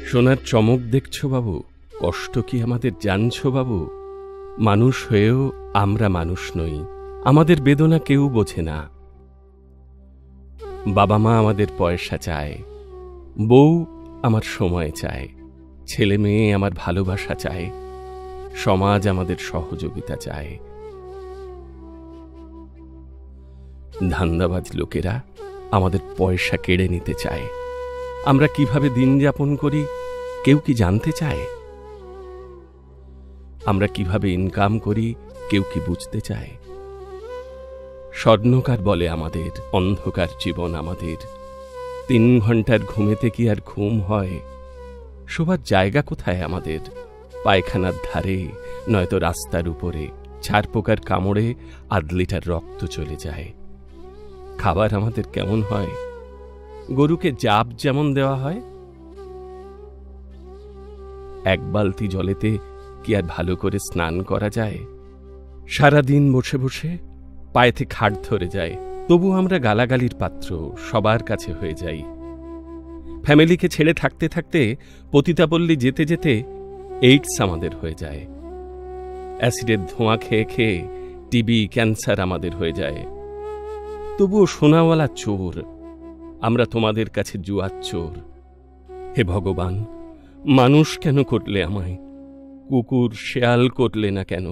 সোনার চমক দেখছো বাবু, কষ্ট কি আমাদের জানছো বাবু? মানুষ হয়েও আমরা মানুষ নই, আমাদের বেদনা কেউ বোঝে না। বাবা মা আমাদের পয়সা চায়, বউ আমার সময় চায়, ছেলে মেয়ে আমার ভালোবাসা চায়, সমাজ আমাদের সহযোগিতা চায়। ধান্দাবাজ লোকেরা আমাদের পয়সা কেড়ে নিতে চায়। আমরা কিভাবে দিন যাপন করি কেউ কি জানতে চায়? আমরা কিভাবে ইনকাম করি কেউ কি বুঝতে চায়? স্বর্ণকার বলে আমাদের, অন্ধকার জীবন আমাদের। 3 ঘন্টার ঘুমেতে কি আর ঘুম হয়? শোবার জায়গা কোথায় আমাদের? পায়খানার ধারে, নয়তো রাস্তার উপরে। ছারপোকার কামড়ে 1/2 লিটার রক্ত চলে যায়। খাবার আমাদের কেমন হয়? গরুকে জাপ যেমন দেওয়া হয়। 1 বালতি জলেতে কি আর ভালো করে স্নান করা যায়? সারাদিন বসে বসে পায়েতে খাট ধরে যায়, তবু আমরা গালাগালির পাত্র সবার কাছে হয়ে যাই। ফ্যামিলিকে ছেড়ে থাকতে থাকতে পতিতাপল্লী যেতে যেতে এইডস আমাদের হয়ে যায়। অ্যাসিডের ধোঁয়া খেয়ে খেয়ে টিবি, ক্যান্সার আমাদের হয়ে যায়। তবুও সোনাওয়ালা চোর, আমরা তোমাদের কাছে জুয়ার চোর। হে ভগবান, মানুষ কেন করলে আমায়? কুকুর শেয়াল করলে না কেন?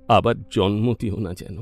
আবার জন্ম দিও না যেন।